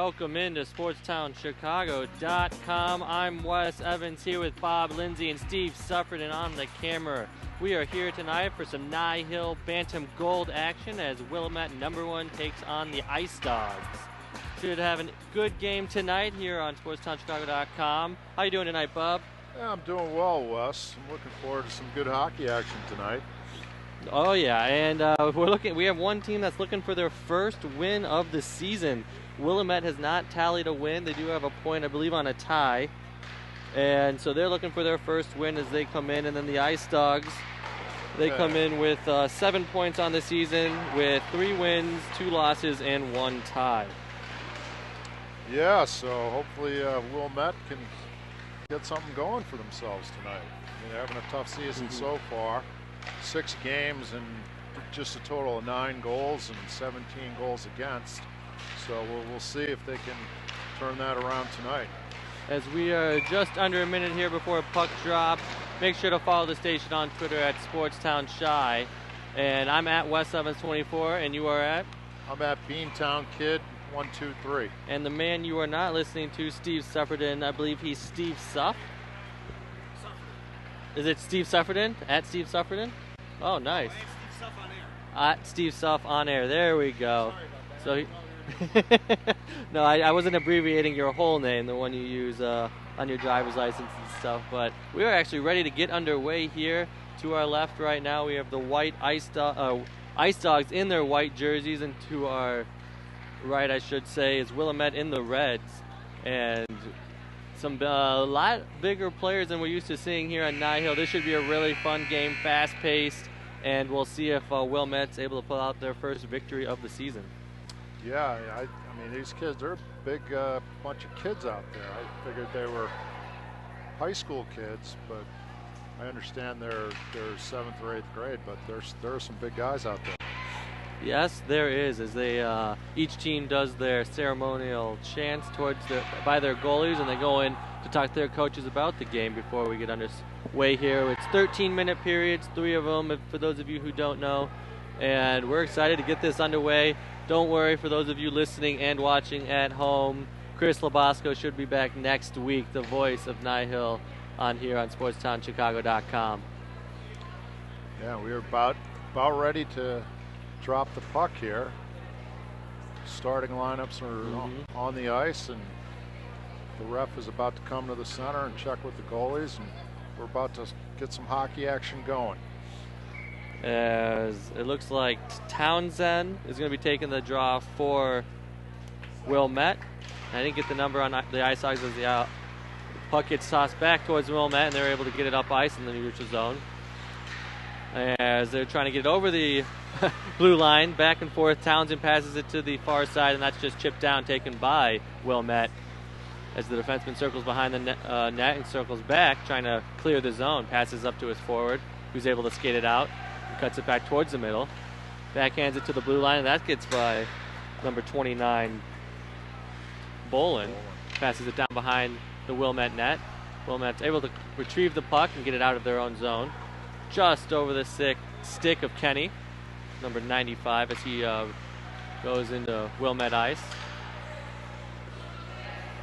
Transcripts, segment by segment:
welcome into SportsTownChicago.com. I'm Wes Evans here with Bob Lindsay and Steve Sufferton on the camera. We are here tonight for some NIHL Bantam Gold action as Wilmette #1 takes on the Ice Dogs. Should have a good game tonight here on SportsTownChicago.com. How you doing tonight, Bob? Yeah, I'm doing well, Wes. I'm looking forward to some good hockey action tonight. Oh yeah, and we have one team that's looking for their first win of the season. Wilmette has not tallied a win. They do have a point, I believe, on a tie. And so they're looking for their first win as they come in. And then the Ice Dogs, they come in with 7 points on the season with 3 wins, 2 losses, and 1 tie. Yeah, so hopefully Wilmette can get something going for themselves tonight. I mean, they're having a tough season so far. 6 games and just a total of 9 goals and 17 goals against. So we'll see if they can turn that around tonight. As we are just under a minute here before puck drop, make sure to follow the station on Twitter at SportsTownChi. And I'm at WesEvans24, and you are at? I'm at Beantown Kid 123. And the man you are not listening to, Steve Sufferton, I believe he's Steve Suff. Is it Steve Sufferton? At Steve Sufferton? Oh, nice. Steve Suff on air. At Steve Suff on air. There we go. Sorry about So, no, I wasn't abbreviating your whole name, the one you use on your driver's license and stuff. But we are actually ready to get underway here. To our left right now, we have the white Ice Dogs in their white jerseys, and to our right, I should say, is Wilmette in the reds. And some a lot bigger players than we're used to seeing here on NIHL. This should be a really fun game, fast-paced, and we'll see if Wilmette's able to pull out their first victory of the season. Yeah, I mean, these kids, they're a big bunch of kids out there. I figured they were high school kids, but I understand they're 7th or 8th grade, but there are some big guys out there. Yes, there is, as they each team does their ceremonial chants by their goalies, and they go in to talk to their coaches about the game before we get underway here. It's 13-minute periods, 3 of them, for those of you who don't know, and we're excited to get this underway. Don't worry, for those of you listening and watching at home, Chris Labasco should be back next week, the voice of NIHL, on here on SportsTownChicago.com. Yeah, we are about ready to drop the puck here. Starting lineups are on the ice, and the ref is about to come to the center and check with the goalies, and we're about to get some hockey action going. As it looks like Townsend is going to be taking the draw for Wilmette. I didn't get the number on the Ice Dogs as the puck gets tossed back towards Wilmette, and they're able to get it up ice in the neutral zone. As they're trying to get it over the blue line, back and forth, Townsend passes it to the far side, and that's just chipped down, taken by Wilmette. As the defenseman circles behind the net and circles back, trying to clear the zone, passes up to his forward, who's able to skate it out, and cuts it back towards the middle. Backhands it to the blue line, and that gets by number 29, Bolin. Passes it down behind the Wilmette net. Wilmette's able to retrieve the puck and get it out of their own zone. Just over the stick of Kenny, number 95, as he goes into Wilmette ice.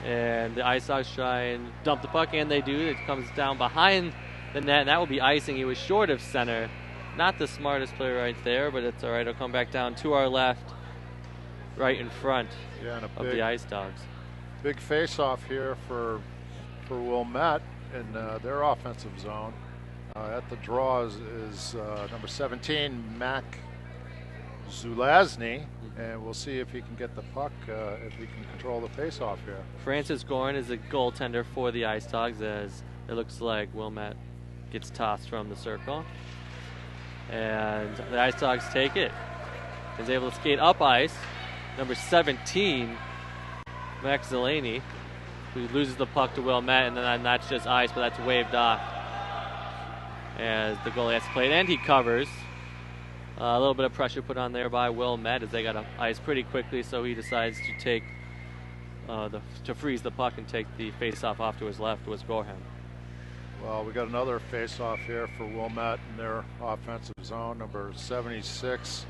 And the Ice Dogs try and dump the puck, and they do. It comes down behind the net, and that will be icing. He was short of center. Not the smartest player right there, but it's all right. It'll come back down to our left, right in front of the Ice Dogs. Big face-off here for Wilmette in their offensive zone. At the draw is number 17, Mac Zulazny, and we'll see if he can get the puck, if he can control the face-off here. Francis Gorin is the goaltender for the Ice Dogs, as it looks like Wilmette gets tossed from the circle. And the Ice Dogs take it. Is able to skate up ice. Number 17, Max Zeleny, who loses the puck to Wilmette, and then that's just ice, but that's waved off as the goalie has to play it, and he covers. A little bit of pressure put on there by Wilmette as they got up ice pretty quickly, so he decides to take to freeze the puck and take the face-off off to his left was Gorham. Well, we got another face-off here for Wilmette in their offensive zone, number 76.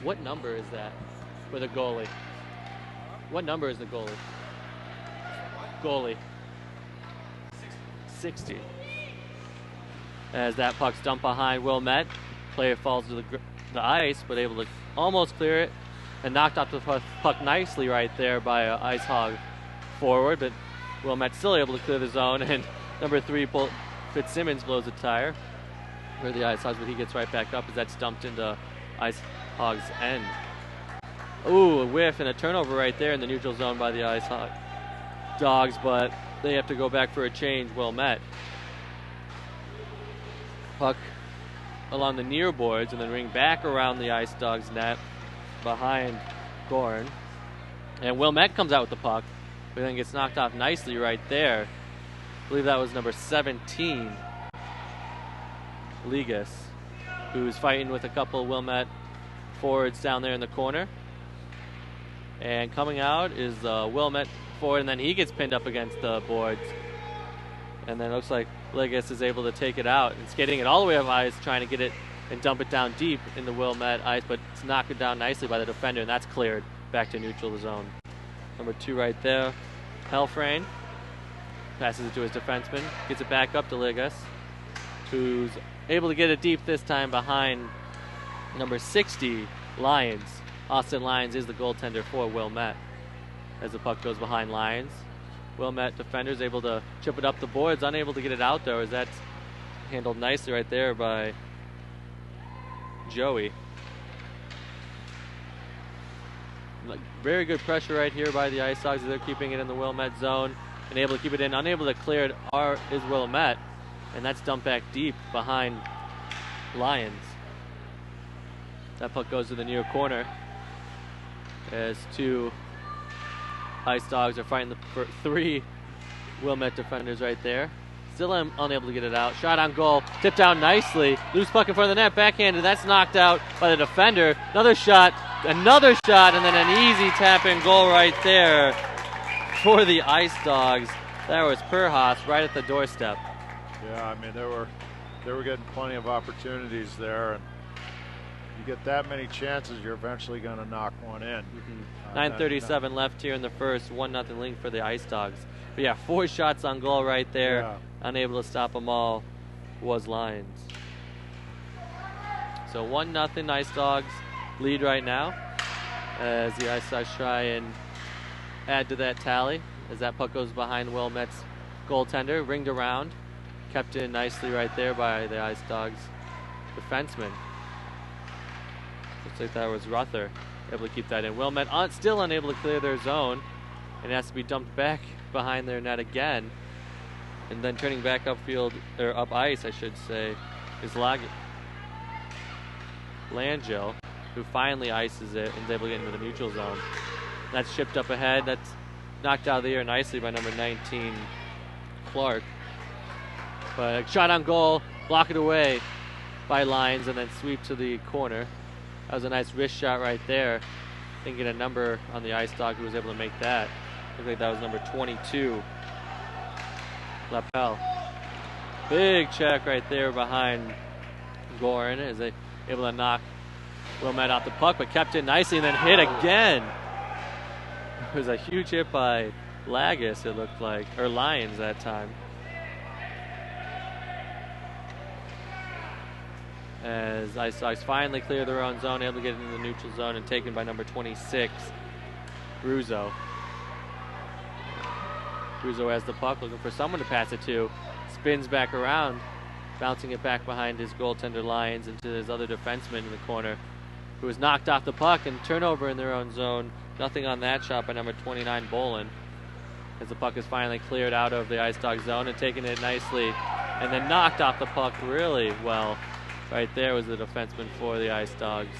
What number is that for the goalie? What number is the goalie? Goalie. 60. As that puck's dumped behind Wilmette. Player falls to the ice, but able to almost clear it. And knocked off the puck nicely right there by Ice Hog forward. But Wilmette still able to clear the zone. And number 3, Fitzsimmons blows a tire for the Ice Hogs, but he gets right back up as that's dumped into Ice Hog's end. Ooh, a whiff and a turnover right there in the neutral zone by the Ice Hog Dogs, but they have to go back for a change. Wilmette. Puck along the near boards and then ring back around the Ice Dogs net behind Gorn. And Wilmette comes out with the puck, but then gets knocked off nicely right there. I believe that was number 17, Ligas, who's fighting with a couple Wilmette forwards down there in the corner. And coming out is Wilmette forward, and then he gets pinned up against the boards. And then it looks like Ligas is able to take it out. It's getting it all the way up ice, trying to get it and dump it down deep in the Wilmette ice, but it's knocked it down nicely by the defender, and that's cleared back to neutral zone. Number 2 right there, Helfrain. Passes it to his defenseman, gets it back up to Ligas, who's able to get it deep this time behind number 60, Lyons. Austin Lyons is the goaltender for Wilmette as the puck goes behind Lyons. Wilmette defenders able to chip it up the boards, unable to get it out though, as that's handled nicely right there by Joey. Very good pressure right here by the Ice Dogs as they're keeping it in the Wilmette zone and able to keep it in. Unable to clear it is Wilmette, and that's dumped back deep behind Lyons. That puck goes to the near corner as 2 Ice Dogs are fighting for 3 Wilmette defenders right there. Still unable to get it out. Shot on goal, tipped down nicely. Loose puck in front of the net, backhanded. That's knocked out by the defender. Another shot, and then an easy tap-in goal right there for the Ice Dogs. That was Perhaas right at the doorstep. Yeah, I mean, they were getting plenty of opportunities there, and you get that many chances, you're eventually going to knock one in. 9:37 left here in the first. 1-0 lead for the Ice Dogs. But yeah, 4 shots on goal right there. Yeah. Unable to stop them all was Lions. So 1-0 Ice Dogs lead right now as the Ice Dogs try and add to that tally as that puck goes behind Wilmette's goaltender, ringed around, kept in nicely right there by the Ice Dogs defenseman. Looks like that was Ruther, able to keep that in. Wilmette still unable to clear their zone, and has to be dumped back behind their net again. And then turning back upfield, or up ice, I should say, is Langell, who finally ices it and is able to get into the neutral zone. That's shipped up ahead. That's knocked out of the air nicely by number 19, Clark. But a shot on goal, block it away by Lyons, and then sweep to the corner. That was a nice wrist shot right there. Didn't get a number on the Ice Dog who was able to make that. Looks like that was number 22, Lapel. Big check right there behind Gorin as they able to knock Wilmette off the puck, but kept it nicely and then hit again. It was a huge hit by Lagis, it looked like, or Lyons that time. As Ice Dogs finally clear their own zone, able to get into the neutral zone and taken by number 26, Russo. Russo has the puck, looking for someone to pass it to. Spins back around, bouncing it back behind his goaltender Lyons into his other defenseman in the corner, who was knocked off the puck and turnover in their own zone. Nothing on that shot by number 29, Bolin. As the puck is finally cleared out of the Ice Dog zone and taking it nicely, and then knocked off the puck really well. Right there was the defenseman for the Ice Dogs.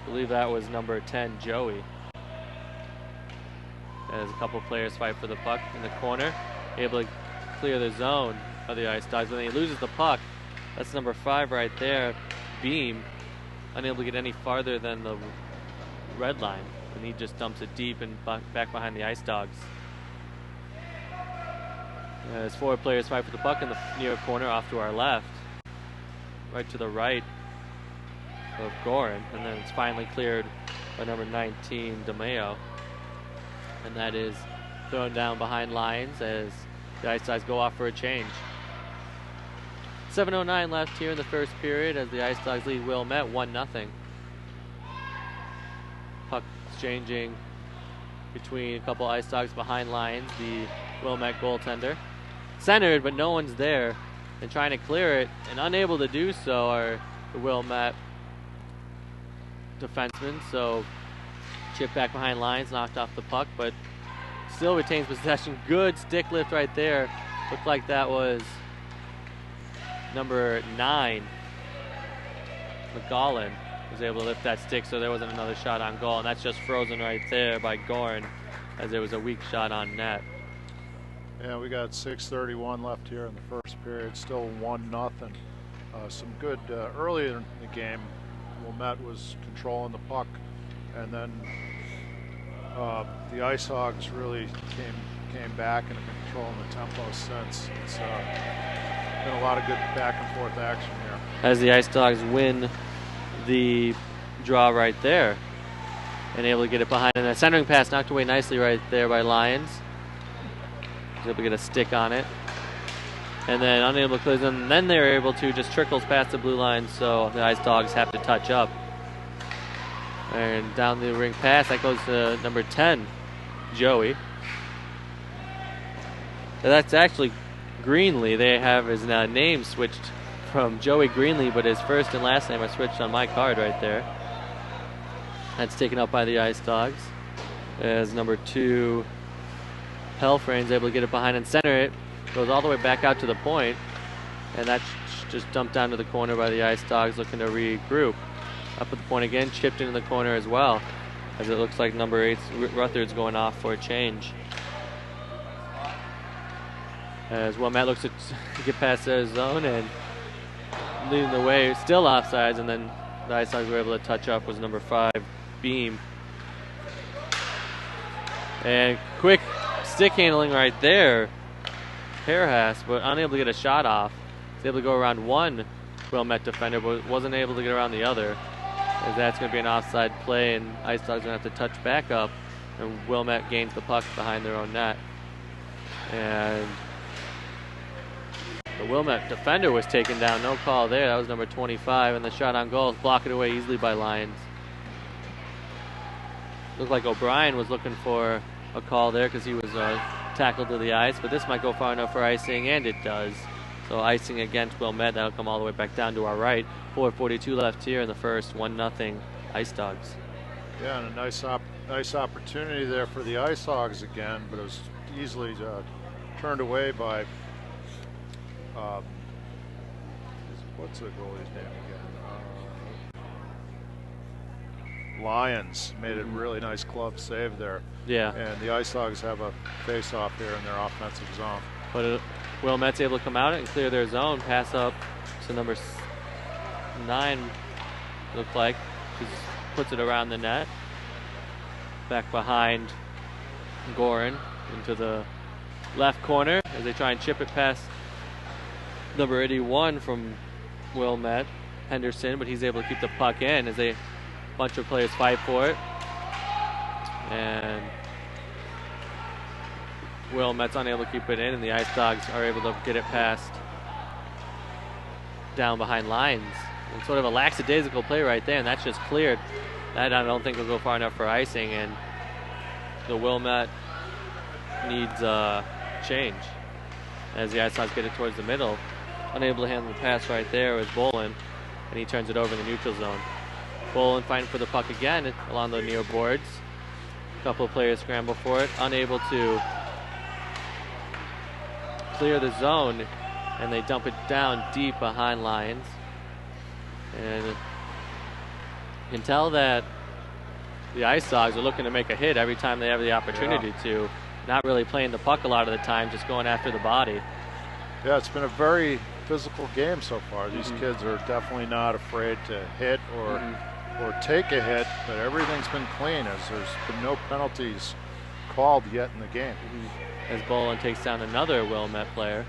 I believe that was number 10, Joey. As a couple players fight for the puck in the corner, able to clear the zone of the Ice Dogs. When he loses the puck, that's number 5 right there, Beam, unable to get any farther than the red line, and he just dumps it deep and back behind the Ice Dogs. As 4 players fight for the puck in the near corner off to our left. Right to the right of Gorin, and then it's finally cleared by number 19, DeMeo. And that is thrown down behind lines as the Ice Dogs go off for a change. 7:09 left here in the first period as the Ice Dogs lead Wilmette 1-0. Puck exchanging between a couple Ice Dogs behind lines, the Wilmette goaltender. Centered, but no one's there. And trying to clear it, and unable to do so are the Wilmette defensemen. So chip back behind lines, knocked off the puck, but still retains possession. Good stick lift right there. Looked like that was number 9, McGollin, was able to lift that stick, so there wasn't another shot on goal, and that's just frozen right there by Gorin as there was a weak shot on net. Yeah, we got 6:31 left here in the first period, still 1-0. Some good earlier in the game, Wilmette was controlling the puck, and then the Ice Hogs really came back and have been controlling the tempo since. It's been a lot of good back and forth action here. As the Ice Dogs win the draw right there, and able to get it behind, and a centering pass knocked away nicely right there by Lyons. He's able to get a stick on it, and then unable to close them. And then they're able to just trickles past the blue line, so the Ice Dogs have to touch up. And down the ring pass, that goes to number 10, Joey. That's actually Greenlee. They have his name switched from Joey Greenlee, but his first and last name are switched on my card right there. That's taken up by the Ice Dogs. As number 2, Helfrain's able to get it behind and center it. Goes all the way back out to the point, and that's just dumped down to the corner by the Ice Dogs, looking to regroup. Up at the point again, chipped into the corner as well, as it looks like number 8, Rutherford's going off for a change. As Wilmette looks to get past their zone and leading the way, still offsides, and then the Ice Dogs were able to touch up was number 5, Beam. And quick stick handling right there, Perhas, but unable to get a shot off. He's able to go around one Wilmette defender, but wasn't able to get around the other. As that's going to be an offside play, and Ice Dogs going to have to touch back up, and Wilmette gains the puck behind their own net. And the Wilmette defender was taken down, no call there. That was number 25, and the shot on goal is blocked away easily by Lyons. Looked like O'Brien was looking for a call there because he was tackled to the ice, but this might go far enough for icing, and it does. So icing against Wilmette, that'll come all the way back down to our right. 4:42 left here in the first, 1-0 Ice Dogs. Yeah, and a nice opportunity there for the Ice Hogs again, but it was easily turned away by what's the goalie's name again? Lyons made a really nice glove save there. Yeah. And the Ice Hogs have a face-off here in their offensive zone. But Wilmette's able to come out and clear their zone, pass up to number 9, look like. Just puts it around the net. Back behind Gorin into the left corner as they try and chip it past number 81 from Wilmette, Henderson, but he's able to keep the puck in as a bunch of players fight for it. And Wilmette's unable to keep it in, and the Ice Dogs are able to get it past down behind lines. And sort of a lackadaisical play right there, and that's just cleared. That I don't think will go far enough for icing, and the Wilmette needs a change as the Ice Dogs get it towards the middle. Unable to handle the pass right there is Bolin, and he turns it over in the neutral zone. Bolin fighting for the puck again along the near boards. A couple of players scramble for it, unable to clear the zone, and they dump it down deep behind Lyons. And you can tell that the Ice Dogs are looking to make a hit every time they have the opportunity to. Not really playing the puck a lot of the time, just going after the body. Yeah, it's been a very physical game so far. These kids are definitely not afraid to hit or take a hit, but everything's been clean as there's been no penalties called yet in the game. As Bolin takes down another Wilmette player.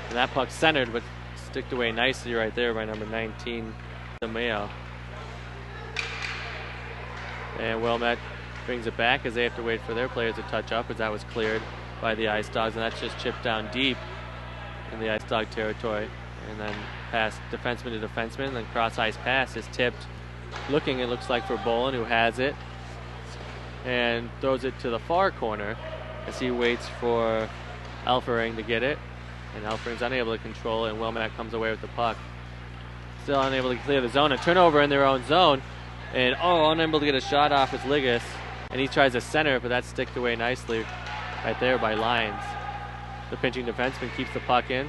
And that puck's centered, but sticked away nicely right there by number 19, the Mayo. And Wilmette brings it back as they have to wait for their players to touch up, as that was cleared by the Ice Dogs, and that's just chipped down deep in the Ice Dog territory. And then pass defenseman to defenseman, and then cross ice pass is tipped. Looking, it looks like, for Bolin, who has it, and throws it to the far corner as he waits for Elfering to get it. And Elfering's unable to control it, and Wilmette comes away with the puck. Still unable to clear the zone. A turnover in their own zone. And, unable to get a shot off with Ligas. And he tries to center it, but that's sticked away nicely right there by Lyons. The pinching defenseman keeps the puck in.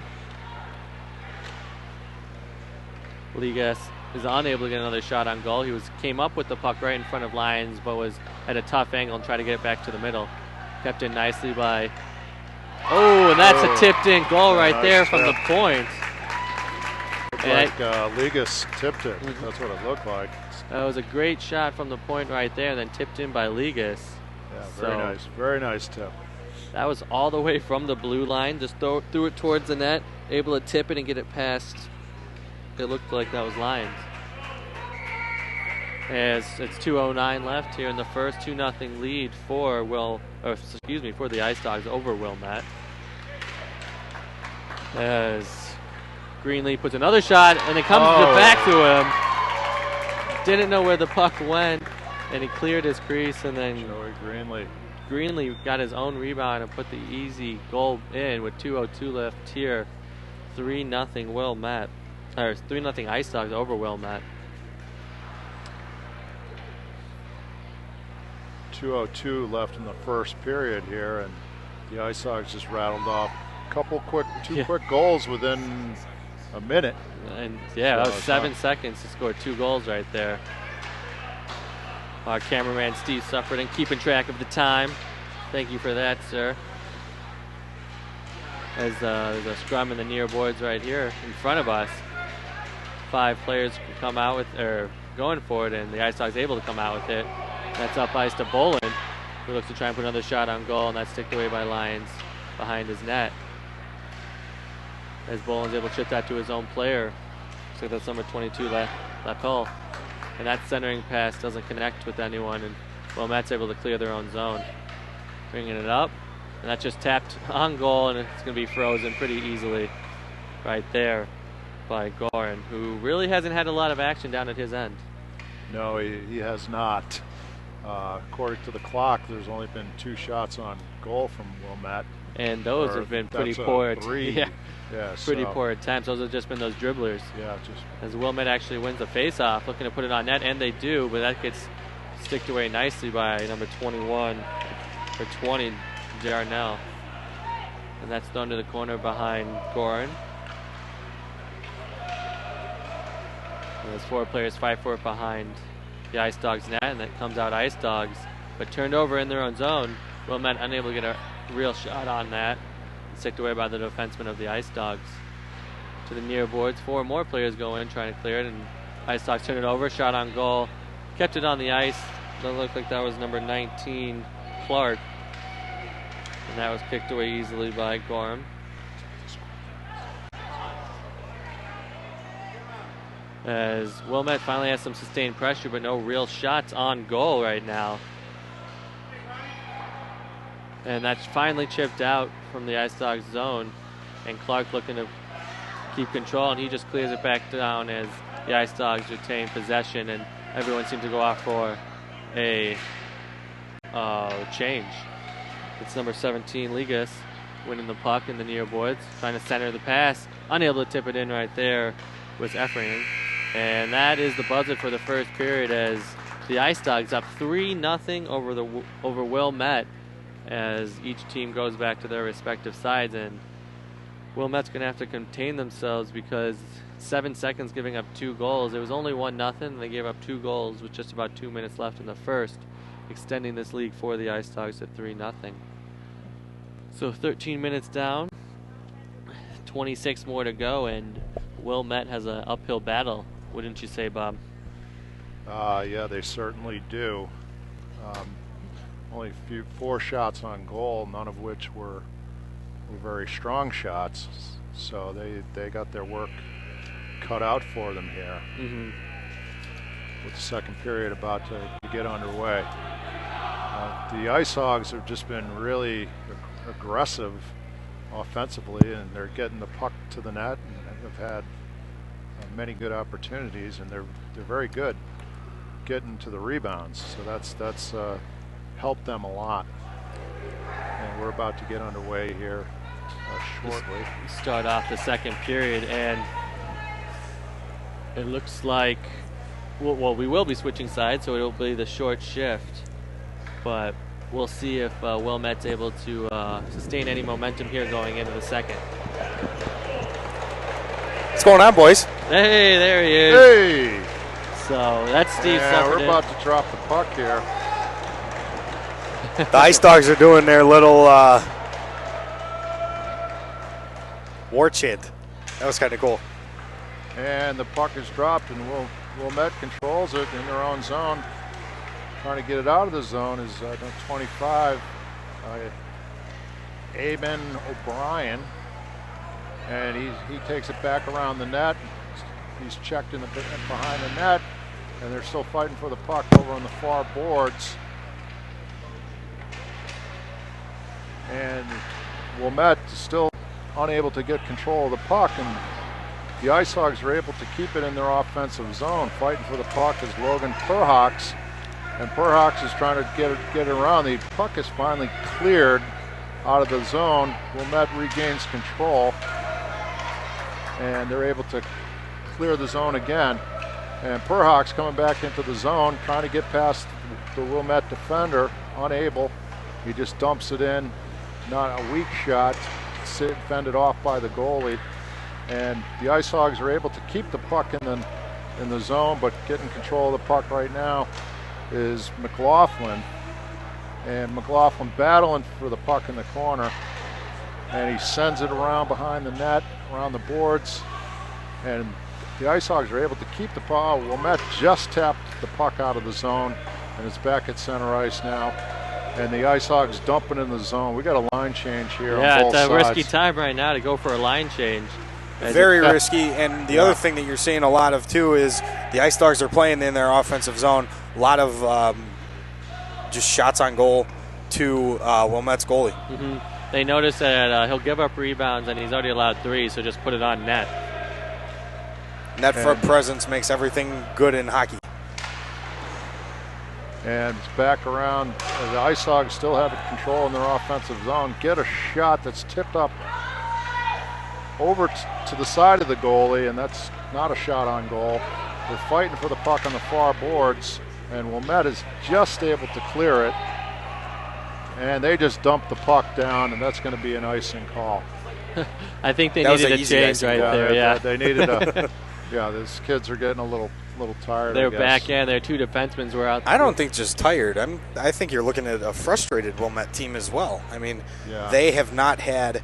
Ligas is unable to get another shot on goal. He came up with the puck right in front of Lyons, but was at a tough angle and tried to get it back to the middle. Kept in nicely by... and that's a tipped-in goal right nice there from tip. the point. Looked like Ligas tipped it. That's what it looked like. That was a great shot from the point right there, and then tipped in by Ligas. Yeah, very nice. Very nice tip. That was all the way from the blue line. Just threw it towards the net, able to tip it and get it past. It looked like that was Lyons. As it's 2:09 left here in the first, 2-0 lead for for the Ice Dogs over Wilmette. As Greenlee puts another shot, and it comes back to him. Didn't know where the puck went, and he cleared his crease, and then Greenlee got his own rebound and put the easy goal in with 2:02 left here. 3-0 Wilmette, or 3-0 Ice Dogs over Wilmette. 2:02 left in the first period here, and the Ice Dogs just rattled off two quick goals within a minute. And that was 7 seconds to score 2 goals right there. Our cameraman Steve Suffredin keeping track of the time. Thank you for that, sir. As there's a scrum in the near boards right here in front of us. 5 players come out with, or going for it, and the Ice Dogs able to come out with it. That's up ice to Bolin, who looks to try and put another shot on goal, and that's ticked away by Lyons behind his net. As Bolin's able to chip that to his own player. Looks like that's number 22, Lapel. And that centering pass doesn't connect with anyone, and Wilmette's able to clear their own zone. Bringing it up, and that just tapped on goal, and it's going to be frozen pretty easily right there by Gorin, who really hasn't had a lot of action down at his end. No, he has not. According to the clock, there's only been 2 shots on goal from Wilmette. And those have been pretty poor. 3. Pretty poor attempts. Those have just been those dribblers. Yeah, as Wilmette actually wins the face-off, looking to put it on net, and they do, but that gets sticked away nicely by number 21, or 20, Jarnell. And that's thrown to the corner behind Gorin. And there's 4 players fight for it behind the Ice Dogs net, and that comes out Ice Dogs, but turned over in their own zone. Wilmette unable to get a real shot on that, sticked away by the defenseman of the Ice Dogs. To the near boards, 4 more players go in trying to clear it, and Ice Dogs turn it over, shot on goal, kept it on the ice. Doesn't look like that was number 19, Clark, and that was kicked away easily by Gorham. As Wilmette finally has some sustained pressure, but no real shots on goal right now. And that's finally chipped out from the Ice Dogs zone. And Clark looking to keep control, and he just clears it back down as the Ice Dogs retain possession, and everyone seems to go off for a change. It's number 17, Ligas, winning the puck in the near boards, trying to center the pass. Unable to tip it in right there was Efring. And that is the buzzer for the first period, as the Ice Dogs up 3-0 over Wilmette, as each team goes back to their respective sides. And Wilmette's going to have to contain themselves, because 7 seconds giving up 2 goals. It was only 1-0, and they gave up 2 goals with just about 2 minutes left in the first, extending this lead for the Ice Dogs to 3-0. So 13 minutes down, 26 more to go, and Wilmette has an uphill battle. Wouldn't you say, Bob? Yeah, they certainly do. Only 4 shots on goal, none of which were very strong shots. So they got their work cut out for them here. with the second period about to get underway. The Ice Hogs have just been really aggressive offensively, and they're getting the puck to the net and have had many good opportunities, and they're very good getting to the rebounds. So that's helped them a lot. And we're about to get underway here shortly. Start off the second period, and it looks like, well, we will be switching sides, so it'll be the short shift. But we'll see if Wilmette's able to sustain any momentum here going into the second. What's going on, boys? Hey, there he is. Hey! So that's Steve. Yeah, we're about to drop the puck here. The Ice Dogs are doing their little war chant. That was kind of cool. And the puck is dropped, and Wilmette controls it in their own zone. Trying to get it out of the zone is 25, Aben O'Brien. And he takes it back around the net. He's checked in behind the net, and they're still fighting for the puck over on the far boards. And Wilmette is still unable to get control of the puck, and the Ice Hogs are able to keep it in their offensive zone. Fighting for the puck is Logan Perhawks, and Perhawks is trying to get it around. The puck is finally cleared out of the zone. Wilmette regains control, and they're able to clear the zone again. And Perhawks coming back into the zone, trying to get past the Wilmette defender, unable. He just dumps it in, not a weak shot, fended off by the goalie. And the Ice Hogs are able to keep the puck in the zone, but getting control of the puck right now is McLaughlin. And McLaughlin battling for the puck in the corner, and he sends it around behind the net, around the boards, and the Ice Hogs are able to keep the puck. Wilmette just tapped the puck out of the zone, and it's back at center ice now. And the Ice Hogs dumping in the zone. We got a line change here on both sides. Yeah, it's a risky time right now to go for a line change. Very risky, and the other thing that you're seeing a lot of too is the Ice Dogs are playing in their offensive zone. A lot of just shots on goal to Wilmette's goalie. Mm-hmm. They notice that he'll give up rebounds, and he's already allowed 3, so just put it on net. Net front presence makes everything good in hockey. And it's back around. The Ice Hogs still have control in their offensive zone. Get a shot that's tipped up over to the side of the goalie, and that's not a shot on goal. They're fighting for the puck on the far boards, and Wilmette is just able to clear it. And they just dump the puck down, and that's going to be an icing call. I think they needed a change right there. Yeah, they needed a. Yeah, these kids are getting a little tired. They're back in. Their 2 defensemen were out. I don't think just tired. I think you're looking at a frustrated Wilmette team as well. I mean, they have not had.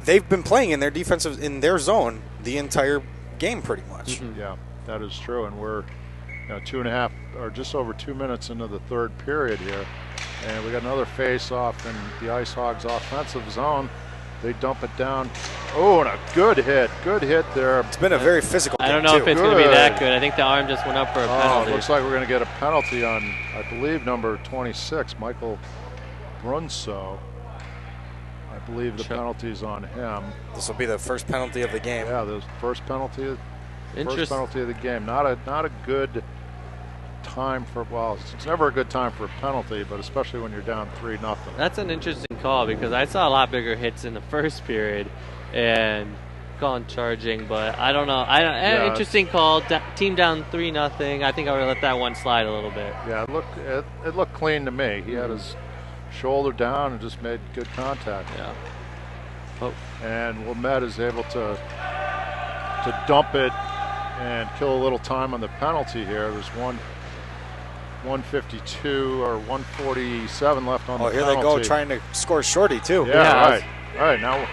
They've been playing in their zone the entire game pretty much. Mm-hmm. Yeah, that is true, and we're 2.5 or just over 2 minutes into the third period here, and we got another face-off in the Ice Hogs offensive zone. They dump it down. Oh, and a good hit there. It's been a very physical game. I don't know if it's going to be that good. I think the arm just went up for a penalty. It looks like we're going to get a penalty on, I believe, number 26, Michael Brunso. I believe the penalty's on him. This will be the first penalty of the game. Yeah, the first penalty of the game. Not a good time for, well, it's never a good time for a penalty, but especially when you're down 3-0. That's an interesting call, because I saw a lot bigger hits in the first period and calling charging, but I don't know. Interesting call. Team down 3-0. I think I would have let that one slide a little bit. Yeah, it looked clean to me. He had his shoulder down and just made good contact. Yeah. Oh. And Wilmette is able to dump it and kill a little time on the penalty here. There's 1:52 or 1:47 left on the penalty. Here they go, trying to score shorty too. Yeah, right. All right, now,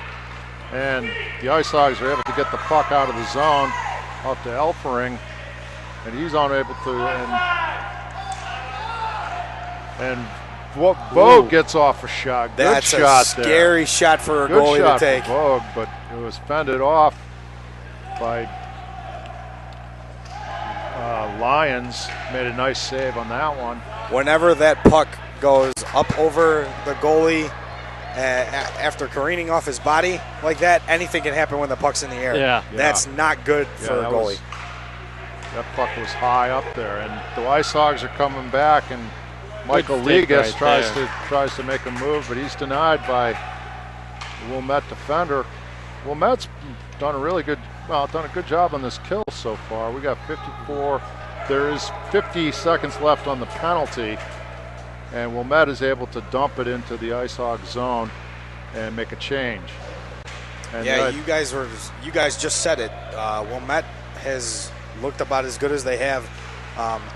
and the Ice Hogs are able to get the puck out of the zone up to Elfering, and he's unable to. And Vogue gets off a shot. Good That's shot a scary shot for a goalie to take. For Vogue, but it was fended off by Lions made a nice save on that one. Whenever that puck goes up over the goalie after careening off his body like that, anything can happen when the puck's in the air. Yeah. That's not good for a goalie. That puck was high up there, and the Ice Hogs are coming back, and Michael Ligas tries to make a move, but he's denied by the Wilmette defender. Wilmette's done a good job on this kill so far. We got 54. There is 50 seconds left on the penalty, and Wilmette is able to dump it into the Ice Hog zone and make a change. And yeah, you guys just said it. Wilmette has looked about as good as they have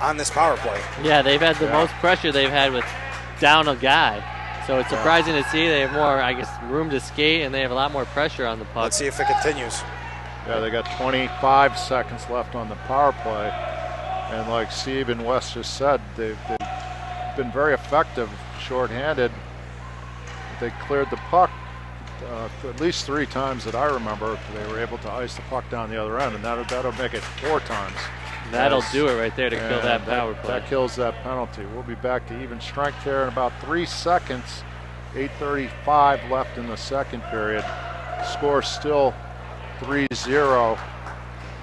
on this power play. Yeah, they've had the most pressure they've had with down a guy. So it's surprising to see they have more, I guess, room to skate, and they have a lot more pressure on the puck. Let's see if it continues. Yeah, they got 25 seconds left on the power play. And like Steve and Wes just said, they've been very effective shorthanded. They cleared the puck at least 3 times that I remember. They were able to ice the puck down the other end, and that'll make it 4 times. That'll do it right there to kill that power play. That kills that penalty. We'll be back to even strength here in about 3 seconds. 8:35 left in the second period. Score still 3-0.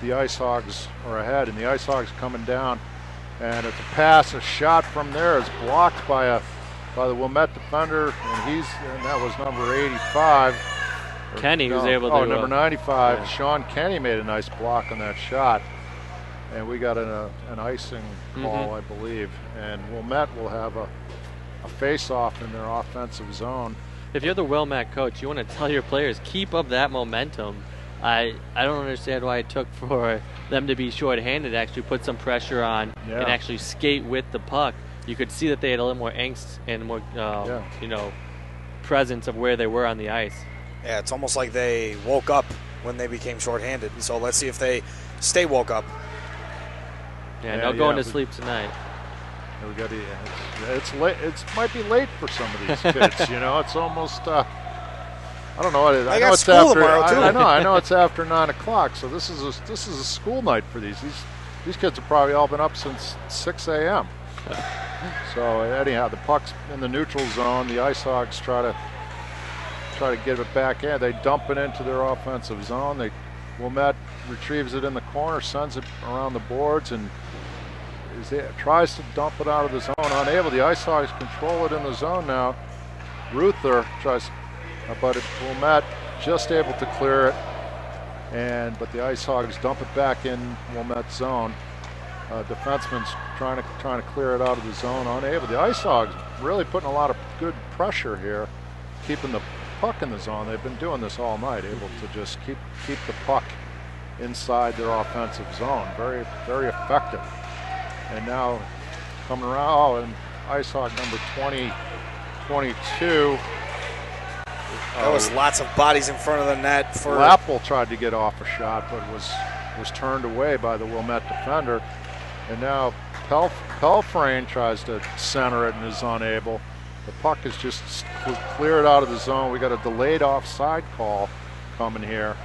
The Ice Hogs are ahead, and the Ice Hogs coming down. And it's a pass, a shot from there is blocked by the Wilmette defender, and that was number 85. Kenny was able to. Number 95. Yeah. Sean Kenny made a nice block on that shot. And we got an icing call, I believe. And Wilmette will have a face-off in their offensive zone. If you're the Wilmette coach, you want to tell your players, keep up that momentum. I don't understand why it took for them to be shorthanded to actually put some pressure on and actually skate with the puck. You could see that they had a little more angst and more, presence of where they were on the ice. Yeah, it's almost like they woke up when they became shorthanded. So let's see if they stay woke up. Yeah, no going to sleep tonight. We got it's late. It might be late for some of these kids. It's almost. I don't know what it is. I know it's school after. Tomorrow too. I know it's after 9 o'clock. So this is a school night for these. These kids have probably all been up since 6 a.m. So anyhow, the puck's in the neutral zone. The Ice Hogs try to get it back in. They dump it into their offensive zone. Wilmette retrieves it in the corner, sends it around the boards, and tries to dump it out of the zone. Unable. The Ice Hogs control it in the zone now. Ruther tries, but Wilmette just able to clear it, but the Ice Hogs dump it back in Wilmette's zone. Defenseman's trying to clear it out of the zone. Unable. The Ice Hogs really putting a lot of good pressure here, keeping the puck in the zone. They've been doing this all night, able to just keep the puck inside their offensive zone. Very, very effective. And now coming around, and Ice Hog number 22. There was lots of bodies in front of the net. Lappel tried to get off a shot, but was turned away by the Wilmette defender. And now Pelfrain tries to center it and is unable. The puck is just cleared out of the zone. We got a delayed offside call coming here.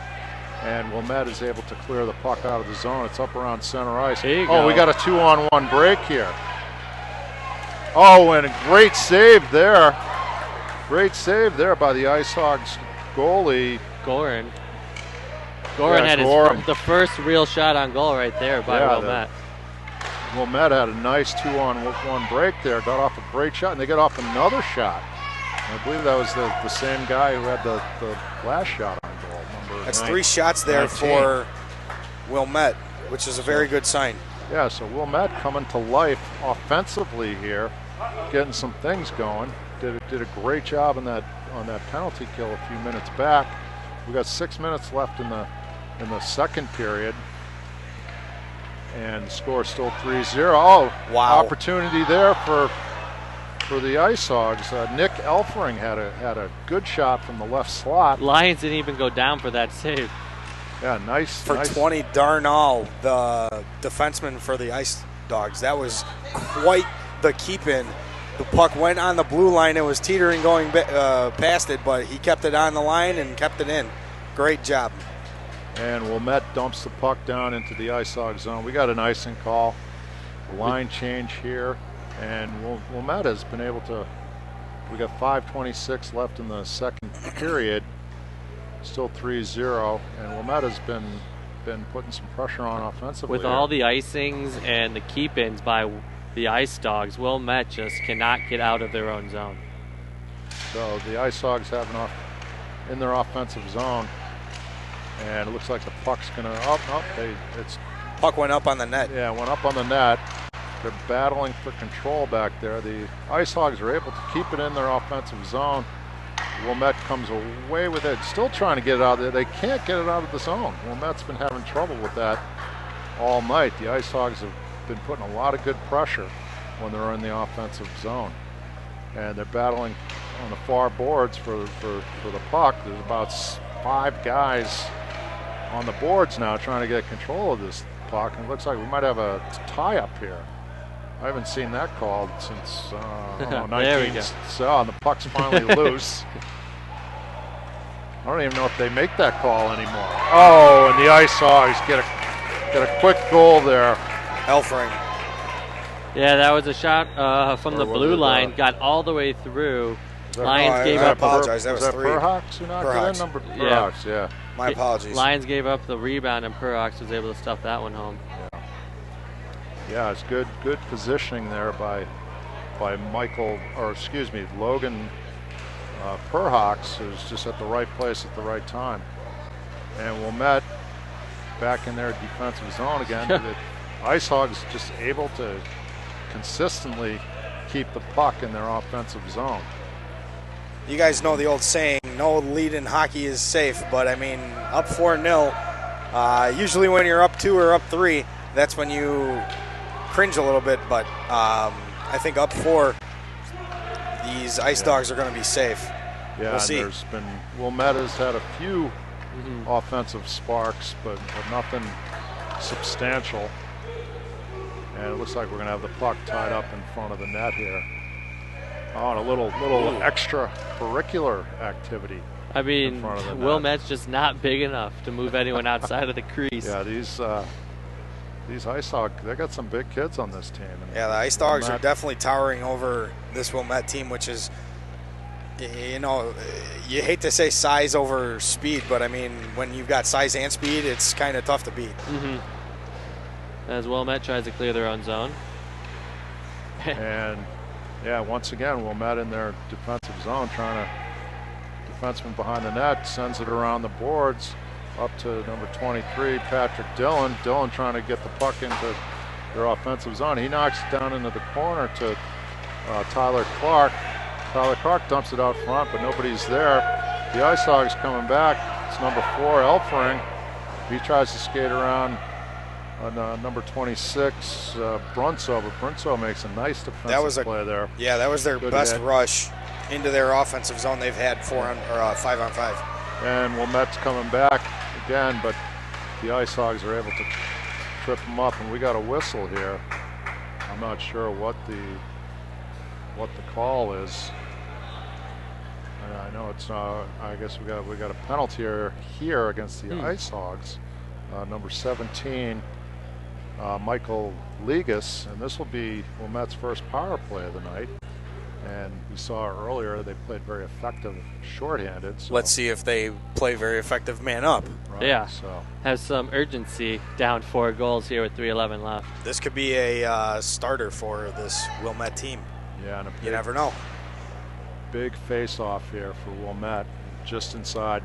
And Wilmette is able to clear the puck out of the zone. It's up around center ice. We got a 2-on-1 break here. Oh, and a great save there. Great save there by the Ice Hogs goalie. Goran had the first real shot on goal right there by Wilmette. Wilmette had a nice 2-on-1 break there. Got off a great shot, and they got off another shot. And I believe that was the same guy who had the last shot on goal. That's 3 shots there 19. for Wilmette, which is a very good sign. Yeah, so Wilmette coming to life offensively here, getting some things going. Did a great job on that penalty kill a few minutes back. We got 6 minutes left in the second period, and the score still 3-0. Oh, wow! Opportunity there for the Ice Hogs. Nick Elfring had a good shot from the left slot. Lions didn't even go down for that save. Yeah, nice. For 20, Darnall, the defenseman for the Ice Dogs. That was quite the keep-in. The puck went on the blue line. It was teetering going past it, but he kept it on the line and kept it in. Great job. And Wilmette dumps the puck down into the Ice Hog zone. We got an icing call, a line change here, and Wilmette has been able to. We got 5:26 left in the second period. Still 3-0, and Wilmette has been putting some pressure on offensively. With all the icings and the keep-ins by the Ice Dogs, Wilmette just cannot get out of their own zone. So the Ice Hogs have enough in their offensive zone, and it looks like the puck's gonna puck went up on the net. Yeah, went up on the net. They're battling for control back there. The Ice Hogs are able to keep it in their offensive zone. Wilmette comes away with it, still trying to get it out there. They can't get it out of the zone. Wilmette's been having trouble with that all night. The Ice Hogs have been putting a lot of good pressure when they're in the offensive zone. And they're battling on the far boards for the puck. There's about 5 guys on the boards now trying to get control of this puck. And it looks like we might have a tie-up here. I haven't seen that called since, I don't know, 19. And the puck's finally loose. I don't even know if they make that call anymore. Oh, and the Ice Hogs get a quick goal there. Elfring. Yeah, that was a shot from the blue line, got all the way through. Lions gave up. I apologize. That was 3. Perhawks who knocked it in? Number Perhawks, yeah. My apologies. Lions gave up the rebound, and Perhawks was able to stuff that one home. Yeah, it's good positioning there by Logan Perhawks, who's just at the right place at the right time. And Wilmette back in their defensive zone again. The Ice Hogs just able to consistently keep the puck in their offensive zone. You guys know the old saying, no lead in hockey is safe, but I mean, up 4-0, usually when you're up 2 or up 3, that's when you cringe a little bit, but I think up 4, these Ice Dogs are going to be safe. Yeah, we'll see. There's been, Wilmette has had a few offensive sparks, but nothing substantial. And it looks like we're going to have the puck tied up in front of the net here. Oh, and a little extracurricular activity. I mean, Wilmette's just not big enough to move anyone outside of the crease. Yeah, these Ice Dogs, they got some big kids on this team. Yeah, the Ice Dogs are definitely towering over this Wilmette team, which is, you know, you hate to say size over speed, but I mean, when you've got size and speed, it's kind of tough to beat. As Wilmette tries to clear their own zone. And yeah, once again, Wilmette in their defensive zone, defenseman behind the net, sends it around the boards up to number 23, Patrick Dillon. Dillon trying to get the puck into their offensive zone. He knocks it down into the corner to Tyler Clark. Tyler Clark dumps it out front, but nobody's there. The Ice Hogs coming back. It's number 4, Elfring. He tries to skate around on number 26, Brunso, but Brunso makes a nice defensive play there. Yeah, that was their best rush into their offensive zone they've had 5-on-5. And Wilmette's coming back again, but the Ice Hogs are able to trip them up, and we got a whistle here. I'm not sure what the call is. I know it's. I guess we got a penalty here against the Ice Hogs. Number 17, Michael Ligas, and this will be Wilmette's first power play of the night. And we saw earlier they played very effective shorthanded. So. Let's see if they play very effective man up. Right, yeah, so. Has some urgency, down 4 goals here with 3:11 left. This could be a starter for this Wilmette team. Yeah, and you never know. Big face-off here for Wilmette, just inside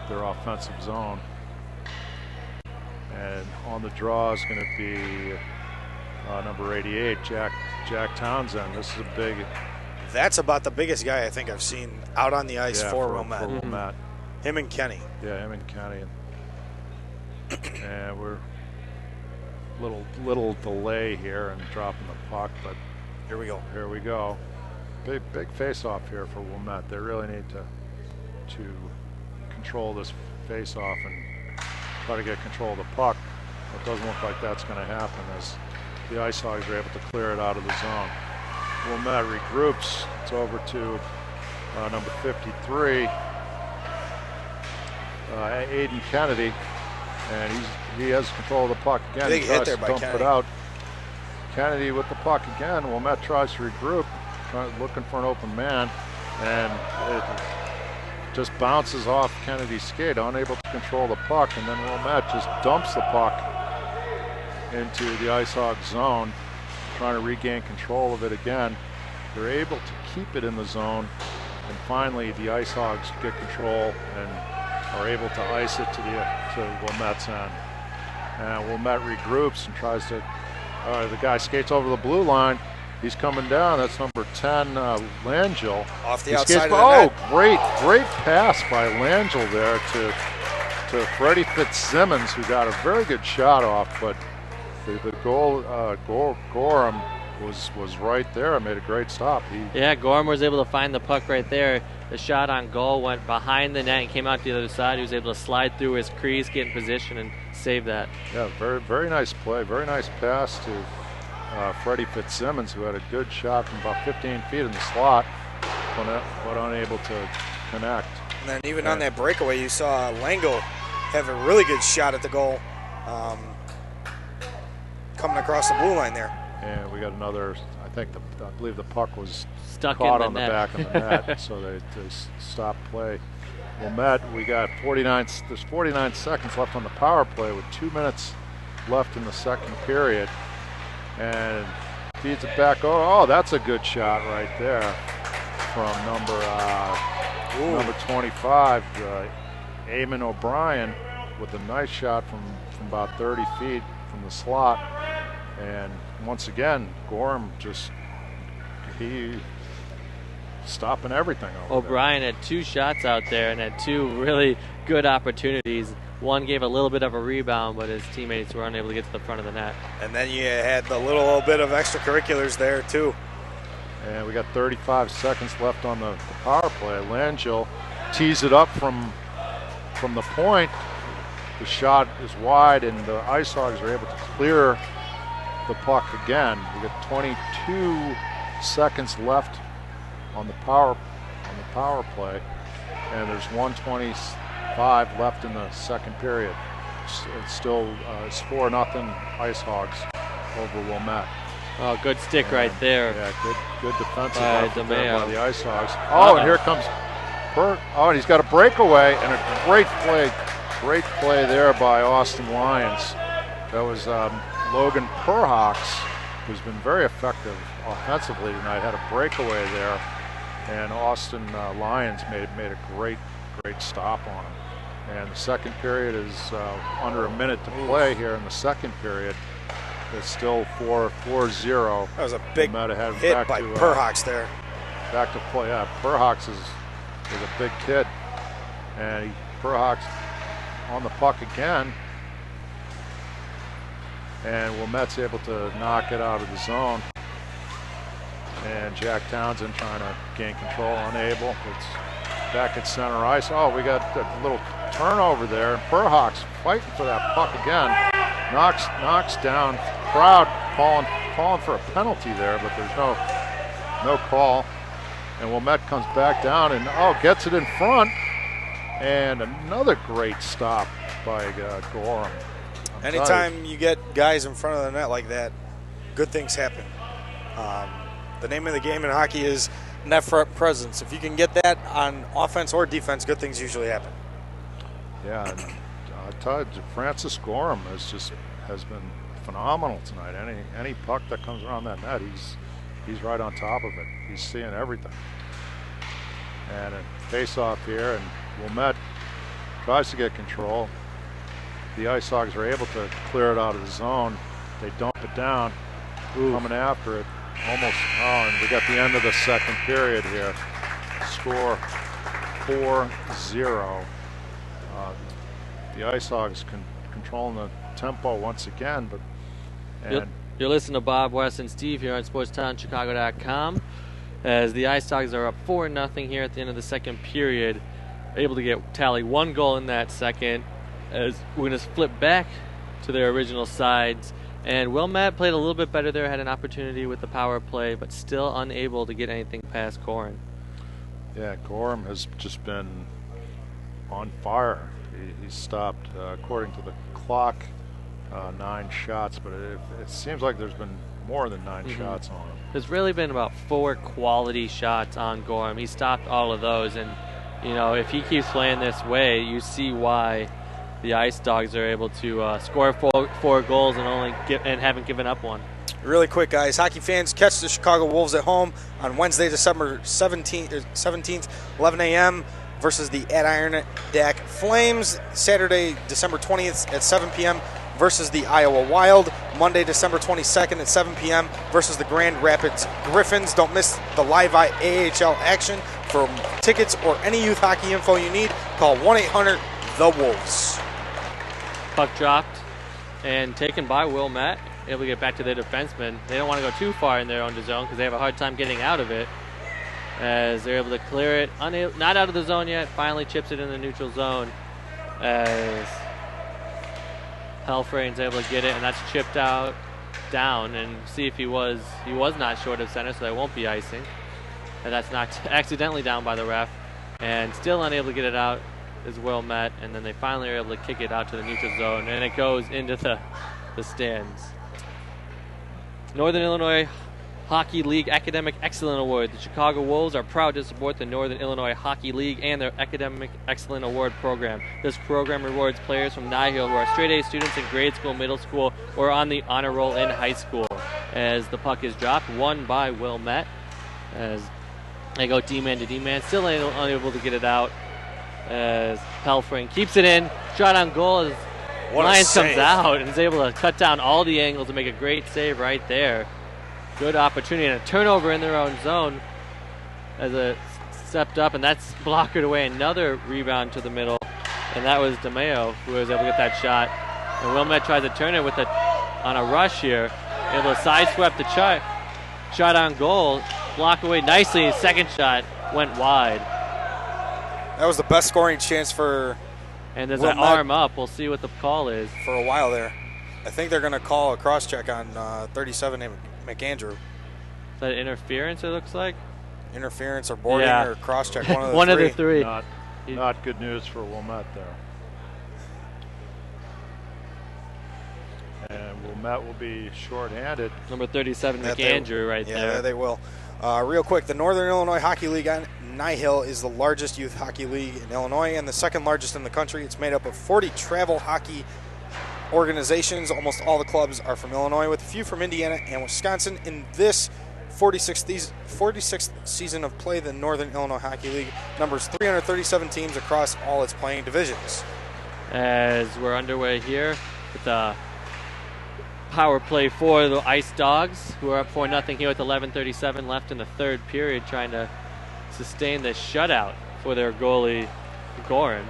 their offensive zone. And on the draw is going to be number 88, Jack Townsend. This is a big. That's about the biggest guy I think I've seen out on the ice for Wilmette. Him and Kenny. Yeah, him and Kenny. And we're little delay here and dropping the puck, but here we go. Here we go. Big face-off here for Wilmette. They really need to control this face-off and try to get control of the puck. It doesn't look like that's going to happen as the Ice Hogs are able to clear it out of the zone. Wilmette regroups. It's over to number 53, Aiden Kennedy. And he has control of the puck again. Big he hit tries there to by dump Kennedy. it out. Kennedy with the puck again. Wilmette tries to regroup, looking for an open man, and it just bounces off Kennedy's skate, unable to control the puck, and then Wilmette just dumps the puck into the Ice Hog zone, trying to regain control of it again. They're able to keep it in the zone, and finally the Ice Hogs get control and are able to ice it to Wilmette's end. And Wilmette regroups and tries to, the guy skates over the blue line. He's coming down. That's number 10, Langell. Off the outside of the net. Great pass by Langell there to Freddie Fitzsimmons, who got a very good shot off, but the goal, Gorham was right there and made a great stop. Gorham was able to find the puck right there. The shot on goal went behind the net and came out to the other side. He was able to slide through his crease, get in position, and save that. Yeah, very, very nice play. Very nice pass to Freddie Fitzsimmons, who had a good shot from about 15 feet in the slot, but unable to connect. And then even on that breakaway, you saw Langell have a really good shot at the goal, coming across the blue line there. And we got another, I believe the puck was stuck caught in on the back of the net, so they stopped play. Wilmette, there's 49 seconds left on the power play with 2 minutes left in the second period. And feeds it back. Oh, that's a good shot right there from number 25, Eamon O'Brien, with a nice shot from about 30 feet from the slot. And once again, Gorham he stopping everything over O'Brien had 2 shots out there and had 2 really good opportunities. One gave a little bit of a rebound, but his teammates were unable to get to the front of the net. And then you had the little bit of extracurriculars there, too. And we got 35 seconds left on the power play. Langell tees it up from the point. The shot is wide, and the Ice Hogs are able to clear the puck again. We got 22 seconds left on the power play, and there's 1:25 left in the second period. It's still it's 4-0 Ice Hogs over Wilmette. Oh, good stick right there. Yeah, good defensive effort there by the Ice Hogs. Oh, and here comes and he's got a breakaway and a great play there by Austin Lyons. That was Logan Perhawks, who's been very effective offensively tonight, had a breakaway there, and Austin Lyons made a great stop on him. And the second period is under a minute to play here in the second period. It's still 4-0. That was a big hit by Perhawks there. Back to play. Yeah, Perhawks is a big kid, and Perhawks on the puck again. And Wilmette's able to knock it out of the zone. And Jack Townsend trying to gain control, unable. It's back at center ice. Oh, we got a little turnover there. Perhawks fighting for that puck again. Knocks down. Crowd calling for a penalty there, but there's no call. And Wilmette comes back down and gets it in front. And another great stop by Gorham. Anytime you get guys in front of the net like that, good things happen. The name of the game in hockey is net front presence. If you can get that on offense or defense, good things usually happen. Yeah, and I tell you, Francis Gorham has been phenomenal tonight. Any puck that comes around that net, he's right on top of it. He's seeing everything. And a face-off here, and Wilmette tries to get control. The Ice Hogs are able to clear it out of the zone. They dump it down, coming after it. Almost, and we got the end of the second period here. Score 4-0. The Ice Hogs controlling the tempo once again, You're listening to Bob West and Steve here on SportsTownChicago.com as the Ice Hogs are up 4-0 here at the end of the second period, able to tally 1 goal in that second. As we're going to flip back to their original sides, and Wilmette played a little bit better there, had an opportunity with the power play, but still unable to get anything past Gorham. Yeah, Gorham has just been on fire he stopped, according to the clock, 9 shots, but it seems like there's been more than 9 shots on him. There's really been about 4 quality shots on Gorham. He stopped all of those, and you know, if he keeps playing this way, you see why the Ice Dogs are able to score 4 goals and haven't given up one. Really quick, guys. Hockey fans, catch the Chicago Wolves at home on Wednesday, December 17th, 11 a.m. versus the Adirondack Flames. Saturday, December 20th at 7 p.m. versus the Iowa Wild. Monday, December 22nd at 7 p.m. versus the Grand Rapids Griffins. Don't miss the live AHL action. For tickets or any youth hockey info you need, call 1-800-THE-WOLVES. Puck dropped and taken by Wilmette. Able to get back to their defenseman. They don't want to go too far in their own zone because they have a hard time getting out of it. As they're able to clear it. Not out of the zone yet. Finally chips it in the neutral zone. As Helfrain's able to get it, and that's chipped out down. And see if he was not short of center, so there won't be icing. And that's knocked accidentally down by the ref. And still unable to get it out is Wilmette. And then they finally are able to kick it out to the neutral zone. And it goes into the stands. Northern Illinois Hockey League Academic Excellence Award. The Chicago Wolves are proud to support the Northern Illinois Hockey League and their Academic Excellence Award program. This program rewards players from NIHL who are straight-A students in grade school, middle school, or on the honor roll in high school. As the puck is dropped, won by Wilmette. As they go D-man to D-man, still unable to get it out. As Helfrain keeps it in. Shot on goal as Lyons comes out and is able to cut down all the angles and make a great save right there. Good opportunity and a turnover in their own zone as it stepped up, and that's blockered away. Another rebound to the middle, and that was DeMeo who was able to get that shot. And Wilmette tries to turn it on a rush here. Able to sideswipe the shot on goal, block away nicely. His second shot went wide. That was the best scoring chance for And there's Wilmette an arm up. We'll see what the call is. For a while there. I think they're going to call a cross-check on 37 named McAndrew. Is that interference, it looks like? Interference or boarding or cross-check, one of the one three. of the three. Not good news for Wilmette there. And Wilmette will be short-handed. Number 37, McAndrew, right there. Yeah, they will. Real quick, the Northern Illinois Hockey League on NIHL is the largest youth hockey league in Illinois and the second largest in the country. It's made up of 40 travel hockey organizations. Almost all the clubs are from Illinois, with a few from Indiana and Wisconsin. In this 46th season of play, the Northern Illinois Hockey League numbers 337 teams across all its playing divisions. As we're underway here with the power play for the Ice Dogs, who are up 4-0 here with 11:37 left in the third period, trying to sustain this shutout for their goalie, Gorin.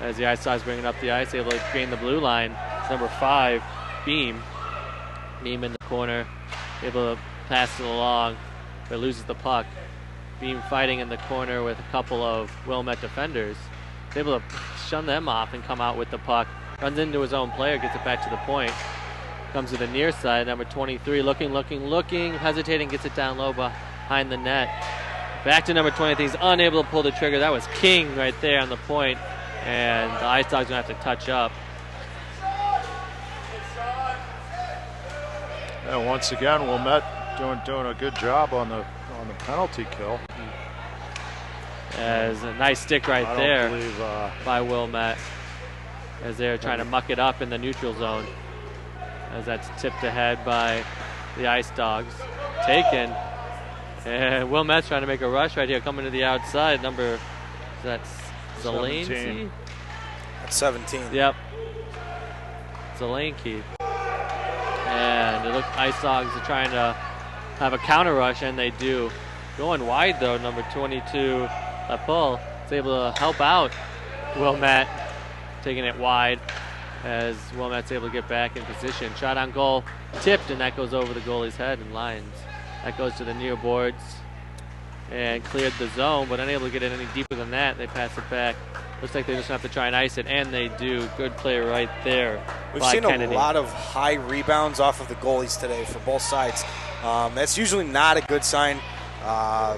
As the Ice Dogs bringing up the ice, able to gain the blue line. It's number 5, Beam. Beam in the corner, able to pass it along, but loses the puck. Beam fighting in the corner with a couple of Wilmette defenders. He's able to shun them off and come out with the puck. Runs into his own player, gets it back to the point. Comes to the near side, number 23, looking, hesitating, gets it down low behind the net. Back to number 23, he's unable to pull the trigger. That was King right there on the point, and the Ice Dogs gonna have to touch up. And once again, Wilmette doing a good job on the penalty kill. As a nice stick right there by Wilmette, as they're trying to muck it up in the neutral zone. As that's tipped ahead by the Ice Dogs. Taken. And Wilmette's trying to make a rush right here, coming to the outside. Number, is that Zelenski? That's 17. Yep. Zelenski. And it looks Ice Dogs are trying to have a counter rush, and they do. Going wide, though, number 22, Lapul, is able to help out Wilmette, taking it wide. As Wilmette's able to get back in position. Shot on goal, tipped, and that goes over the goalie's head and lines. That goes to the near boards and cleared the zone, but unable to get it any deeper than that. They pass it back. Looks like they just have to try and ice it, and they do. Good play right there. We've seen a lot of high rebounds off of the goalies today for both sides. That's usually not a good sign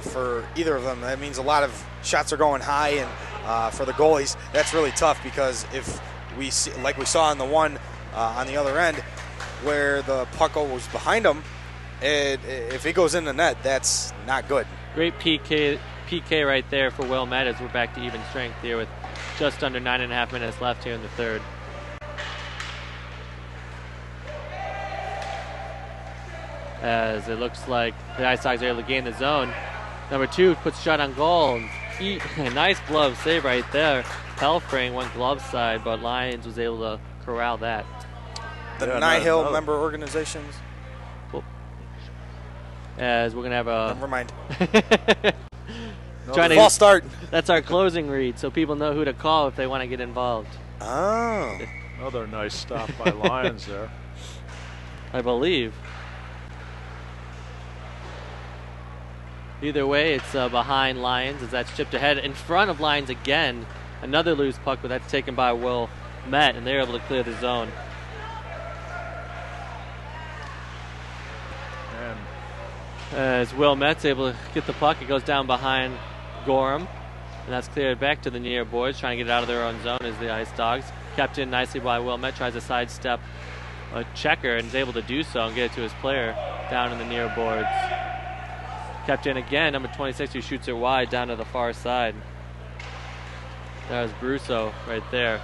for either of them. That means a lot of shots are going high, and for the goalies. That's really tough because if we see, like we saw on the one on the other end where the puck was behind him, if it goes in the net, that's not good. Great PK right there for Wilmette as we're back to even strength here with just under 9.5 minutes left here in the third. As it looks like the Ice Dogs are able to gain the zone. Number 2 puts shot on goal. And nice glove save right there. Pelfrey went glove side, but Lions was able to corral that. The NIHL member organizations. As we're going to have a... Never mind. False start. That's our closing read, so people know who to call if they want to get involved. Oh. Another nice stop by Lions there. I believe. Either way, it's behind Lions as that's chipped ahead. In front of Lions again. Another loose puck, but that's taken by Wilmette, and they're able to clear the zone. As Wilmette's able to get the puck, it goes down behind Gorham, and that's cleared back to the near boards, trying to get out of their own zone as the Ice Dogs. Kept in nicely by Wilmette, tries to sidestep a checker and is able to do so and get it to his player down in the near boards. Kept in again, number 26, who shoots it wide down to the far side. That was Brusso right there.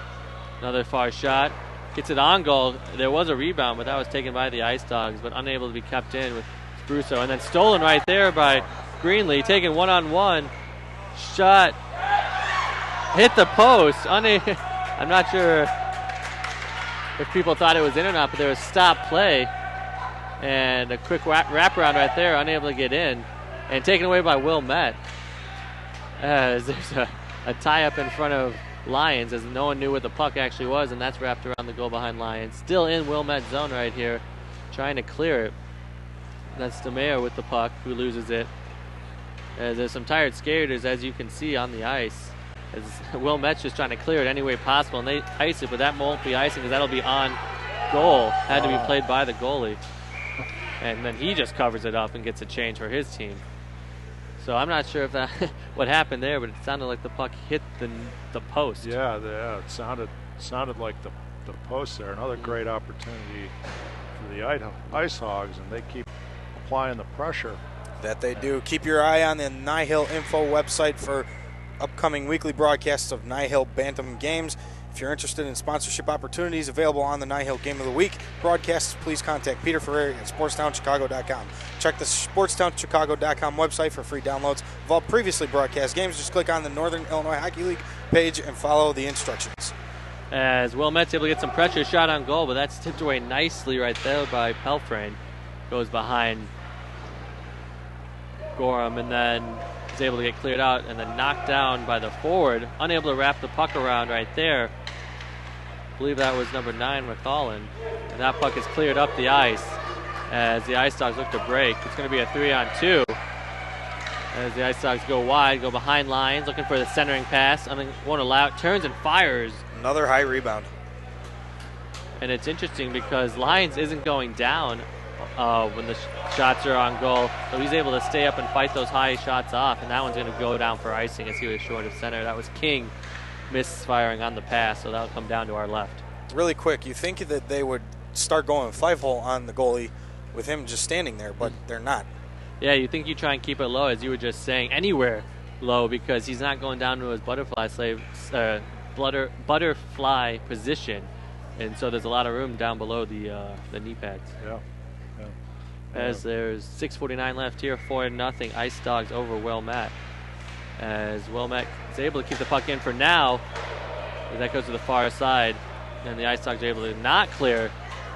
Another far shot. Gets it on goal. There was a rebound, but that was taken by the Ice Dogs, but unable to be kept in with Brusso. And then stolen right there by Greenlee, taken one-on-one. Shot. Hit the post. I'm not sure if people thought it was in or not, but there was stop play. And a quick wraparound right there, unable to get in. And taken away by Wilmette. As there's a tie-up in front of Lions as no one knew what the puck actually was, and that's wrapped around the goal behind Lions. Still in Wilmette's zone right here, trying to clear it. That's DeMayo with the puck, who loses it. As there's some tired skaters, as you can see on the ice. As Wilmette's just trying to clear it any way possible, and they ice it, but that won't be icing because that'll be on goal. Had to be played by the goalie. And then he just covers it up and gets a change for his team. So I'm not sure if that what happened there, but it sounded like the puck hit the post. Yeah, it sounded like the post there. Another great opportunity for the Ice Hogs, and they keep applying the pressure. That they do. Keep your eye on the NIHL info website for upcoming weekly broadcasts of NIHL Bantam games. If you're interested in sponsorship opportunities available on the NIHL Game of the Week broadcasts, please contact Peter Ferrari at SportsTownChicago.com. Check the SportsTownChicago.com website for free downloads of all previously broadcast games. Just click on the Northern Illinois Hockey League page and follow the instructions. As Wilmette's able to get some pressure shot on goal, but that's tipped away nicely right there by Pelfrey. Goes behind Gorham and then is able to get cleared out and then knocked down by the forward. Unable to wrap the puck around right there. I believe that was number 9, McCollin. And that puck is cleared up the ice as the Ice Dogs look to break. It's going to be a 3-on-2 as the Ice Dogs go wide, go behind Lions, looking for the centering pass. Won't allow it. Turns and fires. Another high rebound. And it's interesting because Lions isn't going down when the shots are on goal. So he's able to stay up and fight those high shots off. And that one's going to go down for icing as he was short of center. That was King misfiring on the pass, so that'll come down to our left. Really quick, you think that they would start going 5-hole on the goalie with him just standing there, but they're not. Yeah, you think you try and keep it low, as you were just saying, anywhere low, because he's not going down to his butterfly position, and so there's a lot of room down below the knee pads. Yeah. As there's 6:49 left here, 4-0 Ice Dogs over Wilmette. As Wilmette is able to keep the puck in for now, that goes to the far side, and the Ice Dogs are able to not clear.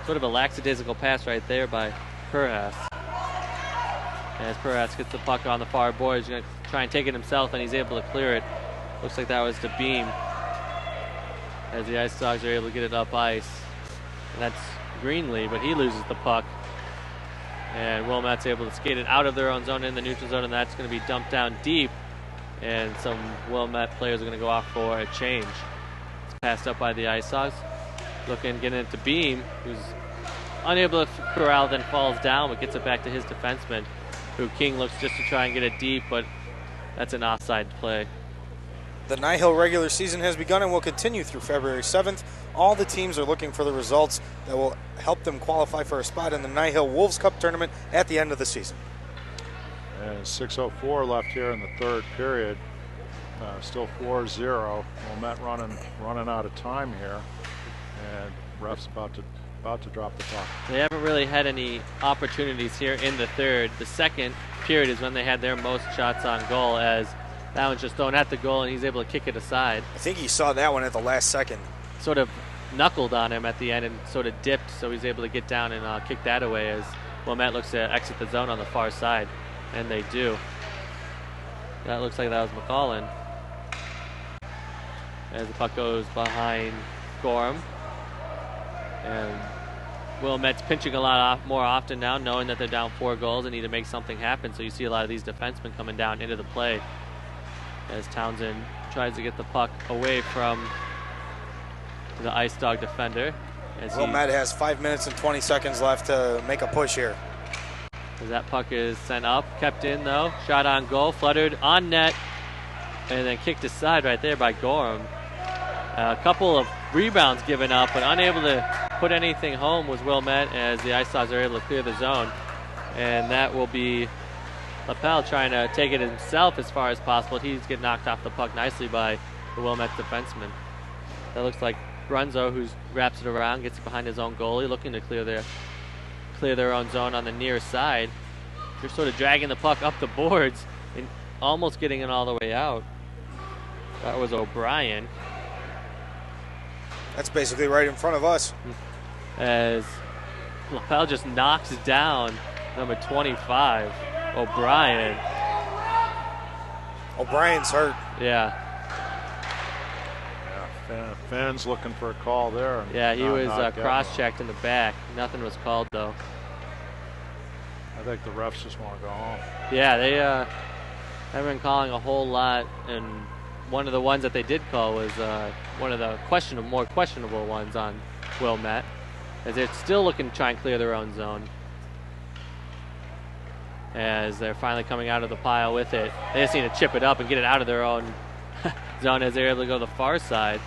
Sort of a lackadaisical pass right there by Perhas. As Perhas gets the puck on the far board, he's going to try and take it himself, and he's able to clear it. Looks like that was the beam. As the Ice Dogs are able to get it up ice. And that's Greenlee, but he loses the puck. And Wilmette's able to skate it out of their own zone in the neutral zone, and that's going to be dumped down deep. And some Wilmette players are going to go off for a change. It's passed up by the Ice Dogs. Getting it to Beam, who's unable to corral, then falls down, but gets it back to his defenseman, who King looks just to try and get it deep, but that's an offside play. The NIHL regular season has begun and will continue through February 7th. All the teams are looking for the results that will help them qualify for a spot in the NIHL Wolves Cup tournament at the end of the season. And 6:04 left here in the third period. Still 4-0. Wilmette running out of time here, and ref's about to drop the puck. They haven't really had any opportunities here in the third. The second period is when they had their most shots on goal, as that one's just thrown at the goal and he's able to kick it aside. I think he saw that one at the last second. Sort of knuckled on him at the end and sort of dipped, so he's able to get down and kick that away as Wilmette looks to exit the zone on the far side, and they do. That looks like that was McCollin. As the puck goes behind Gorham. And Wilmette's pinching a lot more often now, knowing that they're down 4 goals and need to make something happen. So you see a lot of these defensemen coming down into the play as Townsend tries to get the puck away from the Ice Dog defender. Wilmette has 5 minutes and 20 seconds left to make a push here. As that puck is sent up, kept in though, shot on goal, fluttered on net, and then kicked aside right there by Gorham. A couple of rebounds given up, but unable to put anything home was Wilmette as the Ice Dogs are able to clear the zone. And that will be Lapel trying to take it himself as far as possible. He's getting knocked off the puck nicely by the Wilmette defenseman. That looks like Brunzo, who wraps it around, gets behind his own goalie, looking to clear their own zone on the near side. They're sort of dragging the puck up the boards and almost getting it all the way out. That was O'Brien. That's basically right in front of us. As Lapel just knocks down number 25, O'Brien. O'Brien's hurt. Yeah. Fans looking for a call there. Yeah, he was cross-checked in the back. Nothing was called, though. I think the refs just want to go home. Yeah, they haven't been calling a whole lot, and one of the ones that they did call was one of the more questionable ones on Wilmette, as they're still looking to try and clear their own zone. As they're finally coming out of the pile with it. They just need to chip it up and get it out of their own zone as they're able to go to the far side.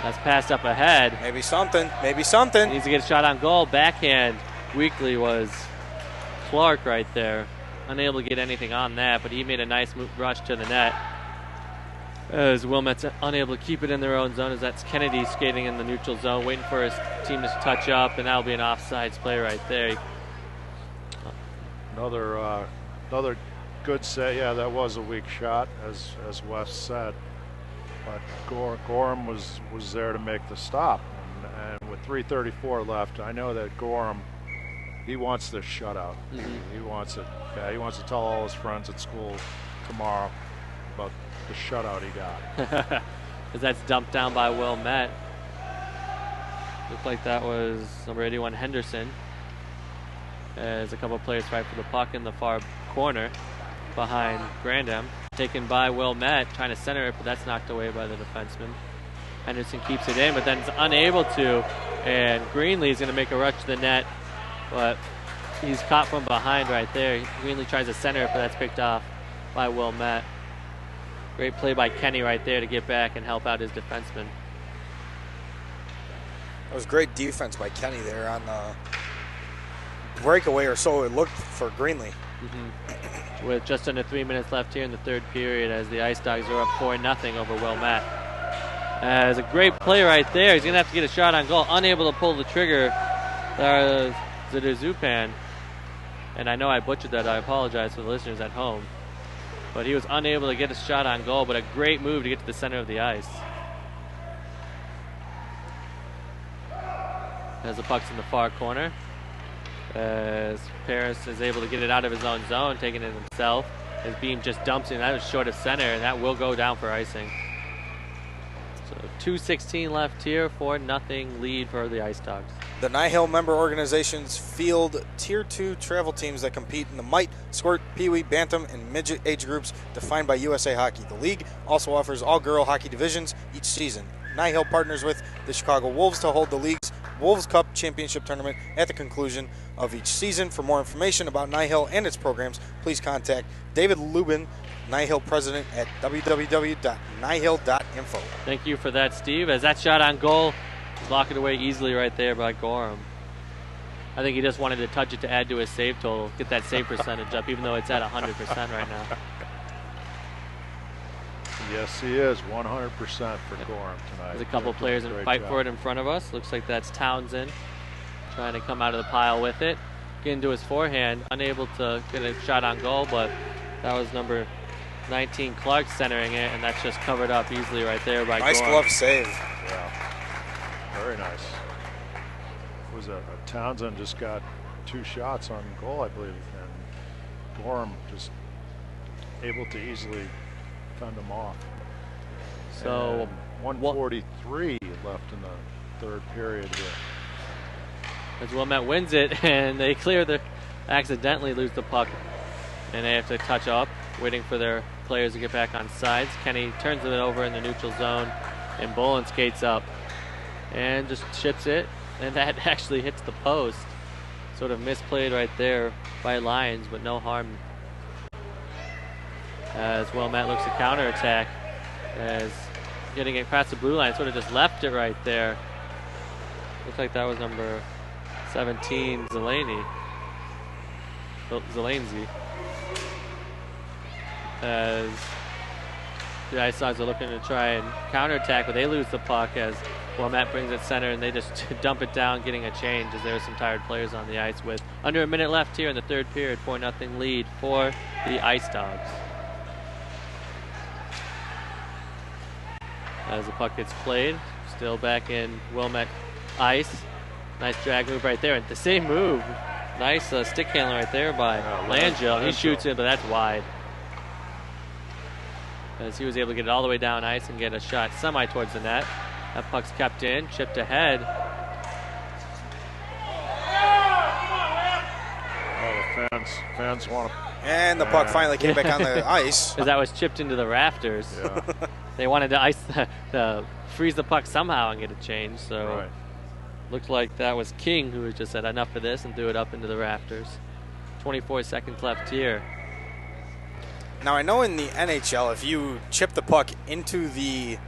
That's passed up ahead. Maybe something. Maybe something. Needs to get a shot on goal. Backhand weakly was Clark right there. Unable to get anything on that, but he made a nice rush to the net. As Wilmette's unable to keep it in their own zone, as that's Kennedy skating in the neutral zone, waiting for his team to touch up, and that'll be an offsides play right there. Another good set. Yeah, that was a weak shot, as Wes said. But Gorham was there to make the stop, and with 3:34 left, I know that Gorham, he wants this shutout. He wants it. Yeah, he wants to tell all his friends at school tomorrow about the shutout he got. As that's dumped down by Wilmette. Looked like that was number 81 Henderson. As a couple of players fight for the puck in the far corner behind Grandam. Taken by Wilmette, trying to center it, but that's knocked away by the defenseman. Henderson keeps it in, but then is unable to, and Greenlee's going to make a rush to the net, but he's caught from behind right there. Greenlee tries to center it, but that's picked off by Wilmette. Great play by Kenny right there to get back and help out his defenseman. That was great defense by Kenny there on the breakaway, or so it looked for Greenlee. With just under 3 minutes left here in the third period, as the Ice Dogs are up 4-0 over Wilmette. As a great play right there. He's going to have to get a shot on goal. Unable to pull the trigger. There's Zupan. And I know I butchered that. I apologize for the listeners at home. But he was unable to get a shot on goal, but a great move to get to the center of the ice. As the puck's in the far corner. As Paris is able to get it out of his own zone, taking it himself. As Beam just dumps it, and that was short of center, and that will go down for icing. So 2:16 left here, 4-0 lead for the Ice Dogs. The NIHL member organizations field Tier 2 travel teams that compete in the Mite, Squirt, Pee-wee, Bantam, and Midget age groups defined by USA Hockey. The league also offers all-girl hockey divisions each season. NIHL partners with the Chicago Wolves to hold the league's Wolves Cup Championship Tournament at the conclusion of each season. For more information about NIHL and its programs, please contact David Lubin NIHL president at www.nihl.info. Thank you for that, Steve. As that shot on goal, lock it away easily right there by Gorham. I think he just wanted to touch it to add to his save total, get that save percentage up, even though it's at 100% right now. Yes, he is 100% for Gorham tonight. There's a couple players in fight for it in front of us. Looks like that's Townsend trying to come out of the pile with it. Get into his forehand, unable to get a shot on goal, but that was number 19 Clark centering it, and that's just covered up easily right there by nice Gorham. glove save. Yeah, very nice. Was a Townsend just got 2 shots on goal, I believe, and Gorham just able to easily fend them off. So and 1:43 left in the third period here. As Wilmette wins it, and they accidentally lose the puck, and they have to touch up, waiting for their players to get back on sides. Kenny turns it over in the neutral zone, and Bolin skates up and just chips it, and that actually hits the post. Sort of misplayed right there by Lyons, but no harm. As Wilmette looks to counterattack, as getting it past the blue line, sort of just left it right there. Looks like that was number 17, Zelaney. As the Ice Dogs are looking to try and counterattack, but they lose the puck as Wilmette brings it center, and they just dump it down, getting a change as there are some tired players on the ice with under a minute left here in the third period. 4-0 lead for the Ice Dogs. As the puck gets played, still back in Wilmette ice. Nice drag move right there. And the same move. Nice stick handling right there by Langell. He shoots it, but that's wide. As he was able to get it all the way down ice and get a shot semi towards the net. That puck's kept in, chipped ahead. Oh, the fans want to. And the puck finally came back on the ice. As that was chipped into the rafters. Yeah. They wanted to freeze the puck somehow and get it changed. So Right. looked like that was King who just said enough of this and threw it up into the rafters. 24 seconds left here. Now I know in the NHL, if you chip the puck into the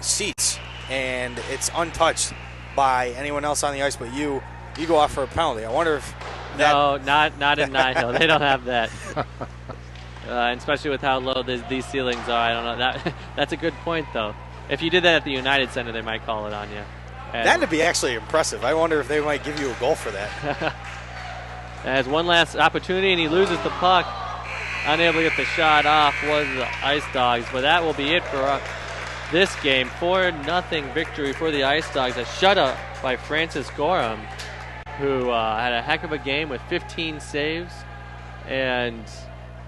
seats and it's untouched by anyone else on the ice but you go off for a penalty. I wonder if No, not in NIHL. They don't have that. And especially with how low these ceilings are, I don't know. That's a good point, though. If you did that at the United Center, they might call it on you. And that'd be actually impressive. I wonder if they might give you a goal for that. has one last opportunity, and he loses the puck. Unable to get the shot off was the Ice Dogs, but that will be it for this game. 4-0 victory for the Ice Dogs. A shutout by Francis Gorham, who had a heck of a game with 15 saves, and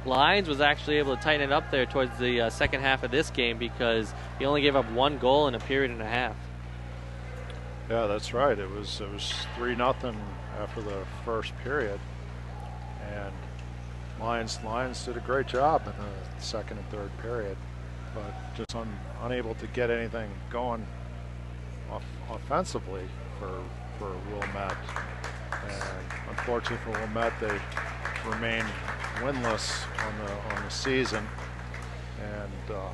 Lyons was actually able to tighten it up there towards the second half of this game because he only gave up 1 goal in a period and a half. Yeah, that's right. It was 3-0 after the first period, and Lyons did a great job in the second and third period, but just unable to get anything going offensively for Wilmette. And unfortunately for Wilmette, they remain winless on the season, and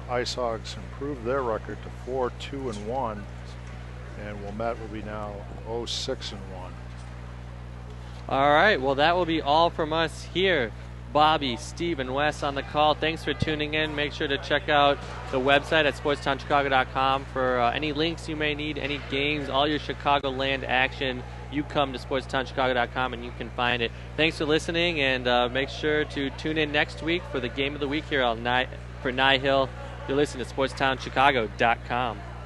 Ice Hogs improved their record to 4-2-1, and Wilmette will be now 0-6-1. All right, well, that will be all from us here. Bobby, Steve, and Wes on the call. Thanks for tuning in. Make sure to check out the website at sportstownchicago.com for any links you may need, any games, all your Chicagoland action. You come to sportstownchicago.com and you can find it. Thanks for listening, and make sure to tune in next week for the game of the week here for NIHL. You're listening to sportstownchicago.com.